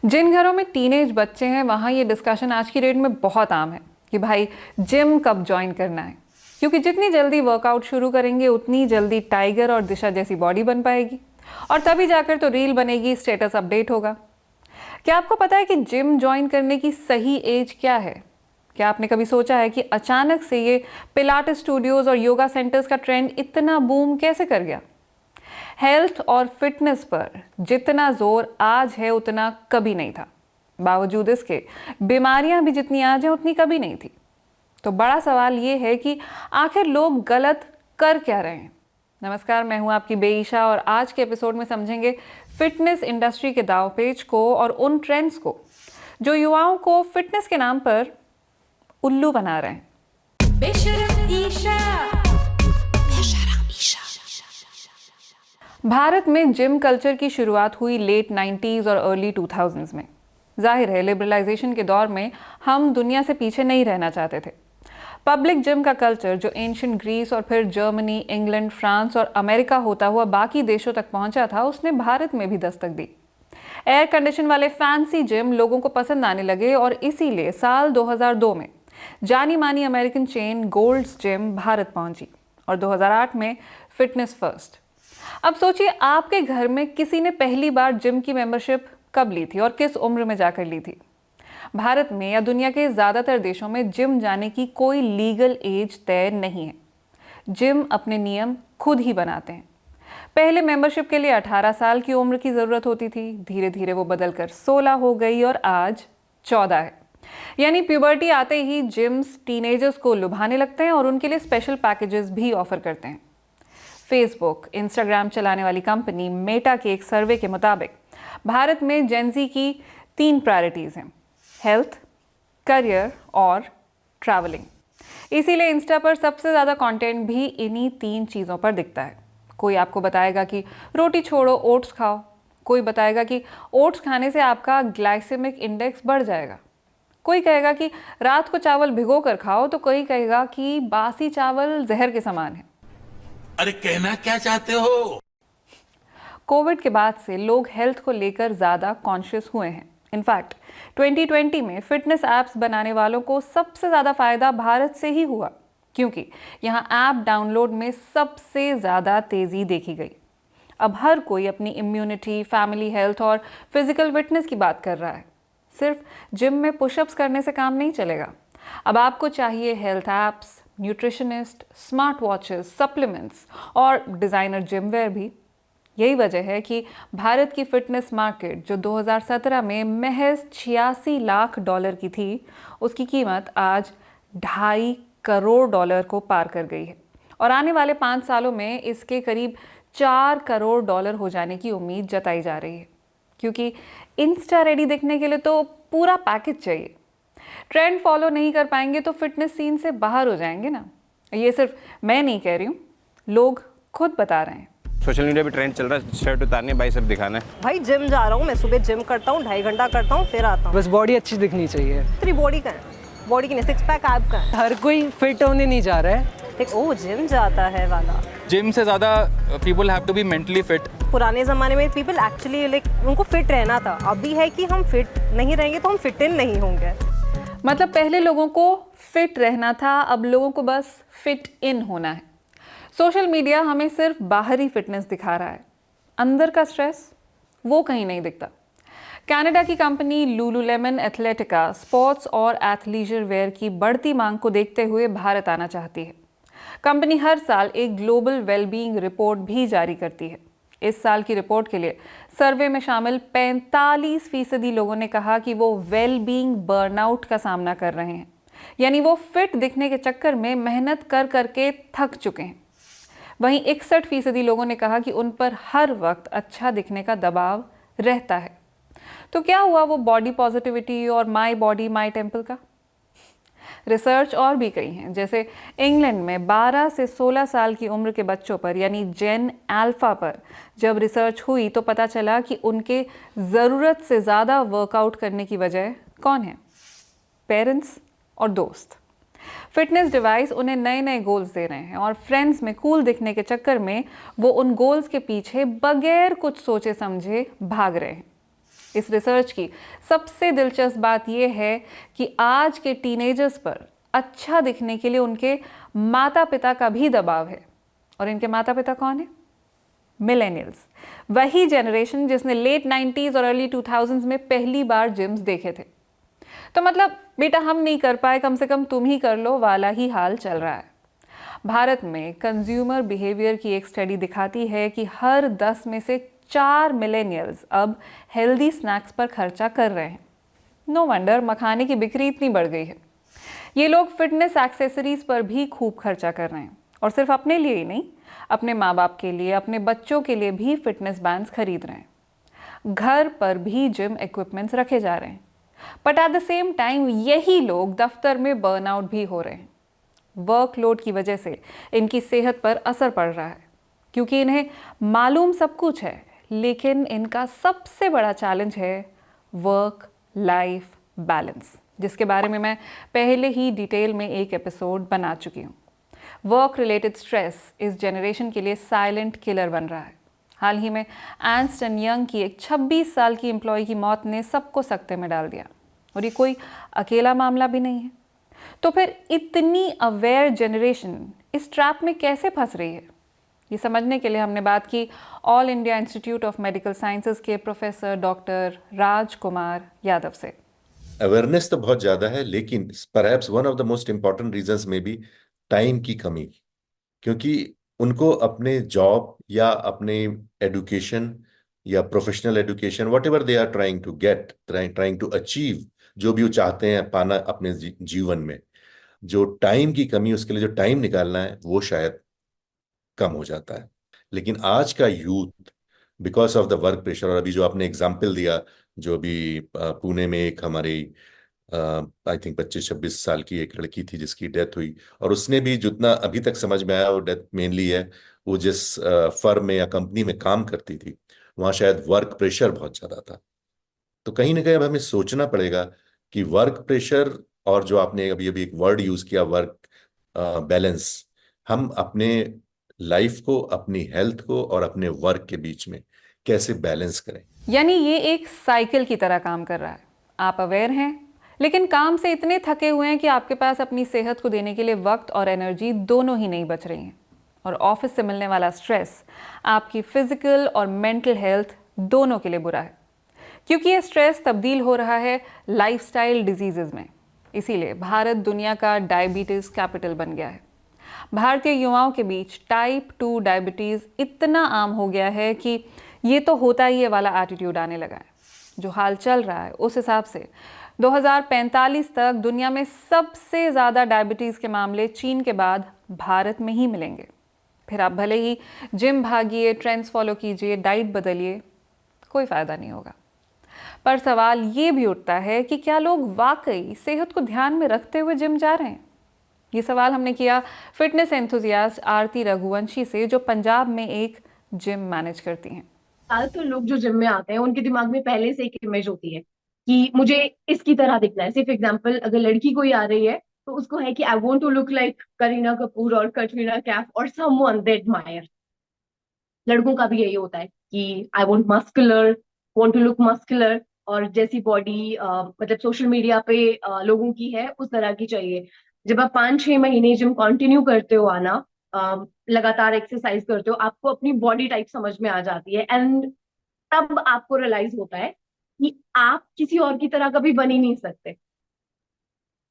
जिन घरों में टीनेज बच्चे हैं वहाँ ये डिस्कशन आज की डेट में बहुत आम है कि भाई जिम कब ज्वाइन करना है, क्योंकि जितनी जल्दी वर्कआउट शुरू करेंगे उतनी जल्दी टाइगर और दिशा जैसी बॉडी बन पाएगी और तभी जाकर तो रील बनेगी, स्टेटस अपडेट होगा। क्या आपको पता है कि जिम ज्वाइन करने की सही एज क्या है? क्या आपने कभी सोचा है कि अचानक से ये पिलाटेस स्टूडियोज और योगा सेंटर्स का ट्रेंड इतना बूम कैसे कर गया? हेल्थ और फिटनेस पर जितना जोर आज है उतना कभी नहीं था। बावजूद इसके बीमारियां भी जितनी आज हैं उतनी कभी नहीं थी। तो बड़ा सवाल ये है कि आखिर लोग गलत कर क्या रहे हैं? नमस्कार, मैं हूं आपकी बेईशा और आज के एपिसोड में समझेंगे फिटनेस इंडस्ट्री के दांवपेच को और उन ट्रेंड्स को जो युवाओं को फिटनेस के नाम पर उल्लू बना रहे हैं। बेशरम ईशा। भारत में जिम कल्चर की शुरुआत हुई लेट 90s और अर्ली 2000s में। जाहिर है लिबरलाइजेशन के दौर में हम दुनिया से पीछे नहीं रहना चाहते थे। पब्लिक जिम का कल्चर जो एंशिएंट ग्रीस और फिर जर्मनी, इंग्लैंड, फ्रांस और अमेरिका होता हुआ बाकी देशों तक पहुंचा था, उसने भारत में भी दस्तक दी। एयर कंडीशन वाले फैंसी जिम लोगों को पसंद आने लगे और इसीलिए साल 2002 में जानी मानी American chain Gold's gym Bharat पहुंची और 2008 में फिटनेस फर्स्ट। अब सोचिए, आपके घर में किसी ने पहली बार जिम की मेंबरशिप कब ली थी और किस उम्र में जाकर ली थी? भारत में या दुनिया के ज़्यादातर देशों में जिम जाने की कोई लीगल एज तय नहीं है। जिम अपने नियम खुद ही बनाते हैं। पहले मेंबरशिप के लिए 18 साल की उम्र की ज़रूरत होती थी, धीरे धीरे वो बदलकर 16 हो गई और आज 14 है। यानी प्यूबर्टी आते ही जिम्स टीनेजर्स को लुभाने लगते हैं और उनके लिए स्पेशल पैकेजेस भी ऑफर करते हैं। फेसबुक, इंस्टाग्राम चलाने वाली कंपनी मेटा के एक सर्वे के मुताबिक भारत में जेनजी की 3 प्रायोरिटीज़ हैं: हेल्थ, करियर और ट्रैवलिंग। इसीलिए इंस्टा पर सबसे ज़्यादा कंटेंट भी इन्हीं 3 चीज़ों पर दिखता है। कोई आपको बताएगा कि रोटी छोड़ो, ओट्स खाओ। कोई बताएगा कि ओट्स खाने से आपका ग्लाइसेमिक इंडेक्स बढ़ जाएगा। कोई कहेगा कि रात को चावल भिगो कर खाओ, तो कोई कहेगा कि बासी चावल जहर के समान है। अरे कहना क्या चाहते हो? कोविड के बाद से लोग हेल्थ को लेकर ज़्यादा कॉन्शियस हुए हैं। इनफैक्ट 2020 में फिटनेस ऐप्स बनाने वालों को सबसे ज़्यादा फायदा भारत से ही हुआ, क्योंकि यहाँ ऐप डाउनलोड में सबसे ज़्यादा तेज़ी देखी गई। अब हर कोई अपनी इम्यूनिटी, फैमिली हेल्थ और फिजिकल फिटनेस की बात कर रहा है। सिर्फ जिम में पुशअप्स करने से काम नहीं चलेगा। अब आपको चाहिए health apps, nutritionist, smart watches, supplements और डिज़ाइनर जिम वेयर भी। यही वजह है कि भारत की फिटनेस मार्केट जो 2017 में महज $86 लाख की थी, उसकी कीमत आज $2.5 करोड़ को पार कर गई है और आने वाले 5 सालों में इसके करीब $4 करोड़ हो जाने की उम्मीद जताई जा रही है। क्योंकि इंस्टा रेडी दिखने के लिए तो पूरा पैकेज चाहिए। ट्रेंड फॉलो नहीं कर पाएंगे तो फिटनेस सीन से बाहर हो जाएंगे ना। ये सिर्फ मैं नहीं कह रही हूँ, लोग खुद बता रहे हैं। सोशल मीडिया पे ट्रेंड चल रहा है, शर्ट उतारनी है, बाइसेप दिखाना है। भाई जिम जा रहा हूँ मैं, सुबह जिम करता हूँ, 2.5 घंटा करता हूँ, फिर आता हूँ। बस बॉडी अच्छी दिखनी चाहिए। तेरी बॉडी का है, बॉडी की नहीं, 6 पैक ऐप का है। हर कोई फिट होने नहीं जा रहा है। ओ जिम जाता है वाला। जिम से ज़्यादा people have to be mentally fit. पुराने ज़माने में पीपल एक्चुअली लाइक उनको फिट रहना था। अभी है कि हम फिट नहीं रहेंगे तो हम फिट इन नहीं होंगे। मतलब पहले लोगों को फिट रहना था, अब लोगों को बस फिट इन होना है। सोशल मीडिया हमें सिर्फ बाहरी फिटनेस दिखा रहा है, अंदर का स्ट्रेस वो कहीं नहीं दिखता। कनाडा की कंपनी लुलुलेमन एथलेटिका स्पोर्ट्स और एथलीजर वेयर की बढ़ती मांग को देखते हुए भारत आना चाहती है। कंपनी हर साल एक ग्लोबल वेलबीइंग रिपोर्ट भी जारी करती है। इस साल की रिपोर्ट के लिए सर्वे में शामिल 45% लोगों ने कहा कि वो वेलबीइंग बर्नआउट का सामना कर रहे हैं, यानी वो फिट दिखने के चक्कर में मेहनत कर करके थक चुके हैं। वहीं 61% लोगों ने कहा कि उन पर हर वक्त अच्छा दिखने का दबाव रहता है। तो क्या हुआ वो बॉडी पॉजिटिविटी और माई बॉडी माई टेम्पल का? रिसर्च और भी कई हैं, जैसे इंग्लैंड में 12 से 16 साल की उम्र के बच्चों पर यानी जेन अल्फा पर जब रिसर्च हुई तो पता चला कि उनके ज़रूरत से ज़्यादा वर्कआउट करने की वजह कौन है? पेरेंट्स और दोस्त। फिटनेस डिवाइस उन्हें नए नए गोल्स दे रहे हैं और फ्रेंड्स में कूल दिखने के चक्कर में वो उन गोल्स के पीछे बगैर कुछ सोचे समझे भाग रहे हैं। इस रिसर्च की सबसे दिलचस्प बात यह है कि आज के टीनेजर्स पर अच्छा दिखने के लिए उनके माता पिता का भी दबाव है। और इनके माता पिता कौन है? मिलेनियल्स, वही जनरेशन जिसने लेट 90s और अर्ली 2000s में पहली बार जिम्स देखे थे। तो मतलब बेटा हम नहीं कर पाए, कम से कम तुम ही कर लो वाला ही हाल चल रहा है। भारत में कंज्यूमर बिहेवियर की एक स्टडी दिखाती है कि हर 10 में से 4 मिलेनियल्स अब हेल्दी स्नैक्स पर खर्चा कर रहे हैं। नो वंडर मखाने की बिक्री इतनी बढ़ गई है। ये लोग फिटनेस एक्सेसरीज पर भी खूब खर्चा कर रहे हैं, और सिर्फ अपने लिए ही नहीं, अपने माँ बाप के लिए, अपने बच्चों के लिए भी फिटनेस बैंड्स खरीद रहे हैं। घर पर भी जिम इक्विपमेंट्स रखे जा रहे हैं। But at the same time यही लोग दफ्तर में बर्नआउट भी हो रहे हैं। वर्कलोड की वजह से इनकी सेहत पर असर पड़ रहा है, क्योंकि इन्हें मालूम सब कुछ है, लेकिन इनका सबसे बड़ा चैलेंज है वर्क लाइफ बैलेंस, जिसके बारे में मैं पहले ही डिटेल में एक एपिसोड बना चुकी हूँ। वर्क रिलेटेड स्ट्रेस इस जनरेशन के लिए साइलेंट किलर बन रहा है। हाल ही में एर्नस्ट एंड यंग की एक 26 साल की एम्प्लॉय की मौत ने सबको सकते में डाल दिया, और ये कोई अकेला मामला भी नहीं है। तो फिर इतनी अवेयर जनरेशन इस ट्रैप में कैसे फंस रही है? ये समझने के लिए हमने बात की all India institute of medical sciences के प्रोफेसर डॉक्टर राजकुमार यादव से। अवेयरनेस तो बहुत ज्यादा है, लेकिन perhaps one of the most important reasons में भी टाइम की कमी, क्योंकि उनको अपने जॉब या अपने एडुकेशन या professional education whatever they are trying to get, trying to achieve, जो भी वो चाहते हैं पाना अपने जीवन में, जो टाइम की कमी, उसके लिए जो टाइम निकालना है वो शायद कम हो जाता है। लेकिन आज का youth because of the work pressure, और अभी जो आपने एग्जाम्पल दिया, जो अभी पुणे में एक हमारी आई थिंक 25-26 साल की एक लड़की थी जिसकी डेथ हुई, और उसने भी जितना अभी तक समझ में आया वो डेथ मेनली है, वो जिस फर्म में या कंपनी में काम करती थी वहाँ शायद वर्क प्रेशर बहुत ज़्यादा था। तो कहीं ना कहीं अब हमें सोचना पड़ेगा कि वर्क प्रेशर और जो आपने अभी अभी एक वर्ड यूज़ किया वर्क बैलेंस, हम अपने लाइफ को, अपनी हेल्थ को और अपने वर्क के बीच में कैसे बैलेंस करें। यानी ये एक साइकिल की तरह काम कर रहा है। आप अवेयर हैं, लेकिन काम से इतने थके हुए हैं कि आपके पास अपनी सेहत को देने के लिए वक्त और एनर्जी दोनों ही नहीं बच रही हैं। और ऑफिस से मिलने वाला स्ट्रेस आपकी फिजिकल और मेंटल हेल्थ दोनों के लिए बुरा है, क्योंकि ये स्ट्रेस तब्दील हो रहा है लाइफस्टाइल डिजीजेज में। इसीलिए भारत दुनिया का डायबिटीज़ कैपिटल बन गया है। भारतीय युवाओं के बीच टाइप 2 डायबिटीज़ इतना आम हो गया है कि ये तो होता ही है वाला एटीट्यूड आने लगा है। जो हाल चल रहा है उस हिसाब से 2045 तक दुनिया में सबसे ज़्यादा डायबिटीज़ के मामले चीन के बाद भारत में ही मिलेंगे। फिर आप भले ही जिम भागिए, ट्रेंड्स फॉलो कीजिए, डाइट बदलिए, कोई फ़ायदा नहीं होगा। पर सवाल ये भी उठता है कि क्या लोग वाकई सेहत को ध्यान में रखते हुए जिम जा रहे हैं? ये सवाल हमने किया फिटनेस एंथुजियास्ट आरती रघुवंशी से, जो पंजाब में एक जिम मैनेज करती हैं। ज्यादातर लोग जो जिम में आते हैं उनके दिमाग में पहले से एक इमेज होती है कि मुझे इसकी तरह दिखना है। सिर्फ एग्जांपल, अगर लड़की कोई आ रही है तो उसको है कि I want to look like Kareena Kapoor और कटरीना कैफ और समवन दे एडमायर। लड़कों का भी यही होता है कि I want muscular, want to look muscular, और जैसी बॉडी मतलब सोशल मीडिया पे लोगों की है उस तरह की चाहिए। जब आप 5-6 महीने जिम कंटिन्यू करते हो आना, लगातार एक्सरसाइज करते हो, आपको अपनी बॉडी टाइप समझ में आ जाती है, एंड तब आपको रियलाइज होता है कि आप किसी और की तरह कभी बन ही नहीं सकते।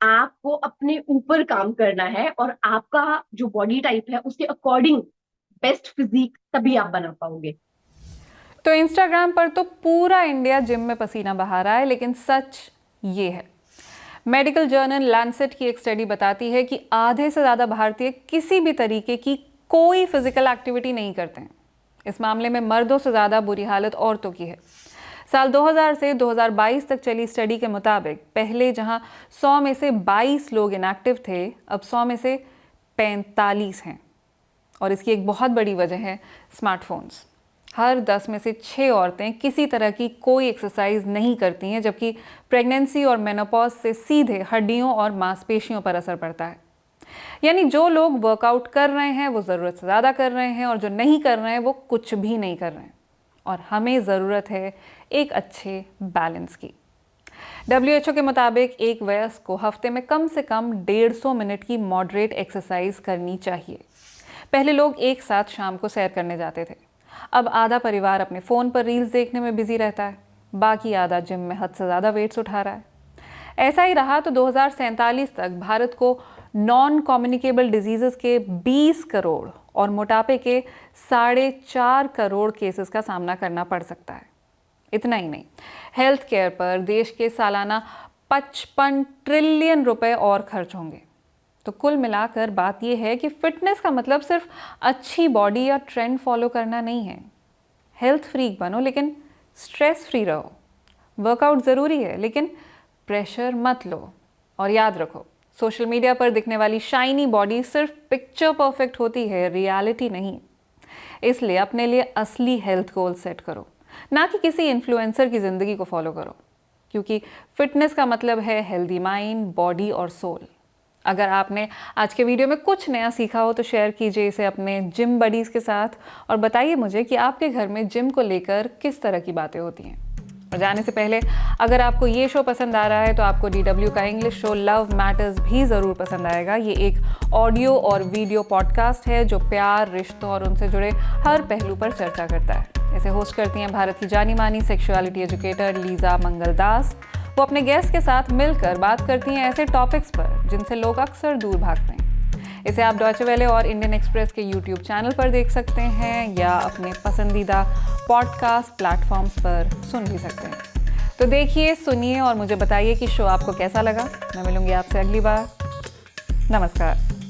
आपको अपने ऊपर काम करना है और आपका जो बॉडी टाइप है उसके अकॉर्डिंग बेस्ट फिजिक तभी आप बना पाओगे। तो इंस्टाग्राम पर तो पूरा इंडिया जिम में पसीना बहा रहा है, लेकिन सच ये है, मेडिकल जर्नल लैंसेट की एक स्टडी बताती है कि आधे से ज़्यादा भारतीय किसी भी तरीके की कोई फिजिकल एक्टिविटी नहीं करते हैं। इस मामले में मर्दों से ज़्यादा बुरी हालत औरतों की है। साल 2000 से 2022 तक चली स्टडी के मुताबिक पहले जहां 100 में से 22 लोग इनएक्टिव थे, अब 100 में से 45 हैं। और इसकी एक बहुत बड़ी वजह है स्मार्टफोन्स। हर 10 में से 6 औरतें किसी तरह की कोई एक्सरसाइज नहीं करती हैं, जबकि प्रेगनेंसी और मेनोपॉज से सीधे हड्डियों और मांसपेशियों पर असर पड़ता है। यानी जो लोग वर्कआउट कर रहे हैं वो ज़रूरत से ज़्यादा कर रहे हैं, और जो नहीं कर रहे हैं वो कुछ भी नहीं कर रहे हैं। और हमें ज़रूरत है एक अच्छे बैलेंस की। WHO के मुताबिक एक वयस्क को हफ्ते में कम से कम 150 मिनट की मॉडरेट एक्सरसाइज करनी चाहिए। पहले लोग एक साथ शाम को सैर करने जाते थे, अब आधा परिवार अपने फ़ोन पर रील्स देखने में बिजी रहता है, बाकी आधा जिम में हद से ज़्यादा वेट्स उठा रहा है। ऐसा ही रहा तो 2047 तक भारत को नॉन कम्युनिकेबल डिजीज़ेस के 20 करोड़ और मोटापे के 4.5 करोड़ केसेस का सामना करना पड़ सकता है। इतना ही नहीं, हेल्थ केयर पर देश के सालाना 55 ट्रिलियन रुपए और खर्च होंगे। तो कुल मिलाकर बात यह है कि फिटनेस का मतलब सिर्फ अच्छी बॉडी या ट्रेंड फॉलो करना नहीं है। हेल्थ फ्रीक बनो लेकिन स्ट्रेस फ्री रहो। वर्कआउट ज़रूरी है लेकिन प्रेशर मत लो। और याद रखो, सोशल मीडिया पर दिखने वाली शाइनी बॉडी सिर्फ पिक्चर परफेक्ट होती है, रियलिटी नहीं। इसलिए अपने लिए असली हेल्थ गोल सेट करो, ना कि किसी इन्फ्लुएंसर की ज़िंदगी को फॉलो करो, क्योंकि फिटनेस का मतलब है हेल्दी माइंड, बॉडी और सोल। अगर आपने आज के वीडियो में कुछ नया सीखा हो तो शेयर कीजिए इसे अपने जिम बडीज़ के साथ और बताइए मुझे कि आपके घर में जिम को लेकर किस तरह की बातें होती हैं। और जाने से पहले अगर आपको ये शो पसंद आ रहा है तो आपको DW का इंग्लिश शो लव मैटर्स भी ज़रूर पसंद आएगा। ये एक ऑडियो और वीडियो पॉडकास्ट है जो प्यार, रिश्तों और उनसे जुड़े हर पहलू पर चर्चा करता है। इसे होस्ट करती हैं भारत की जानी मानी सेक्सुअलिटी एजुकेटर लीजा मंगलदास। वो अपने गेस्ट के साथ मिलकर बात करती हैं ऐसे टॉपिक्स पर जिनसे लोग अक्सर दूर भागते हैं। इसे आप डॉयचे वेले और इंडियन एक्सप्रेस के YouTube चैनल पर देख सकते हैं या अपने पसंदीदा पॉडकास्ट प्लेटफॉर्म्स पर सुन भी सकते हैं। तो देखिए, सुनिए और मुझे बताइए कि शो आपको कैसा लगा। मैं मिलूंगी आपसे अगली बार। नमस्कार।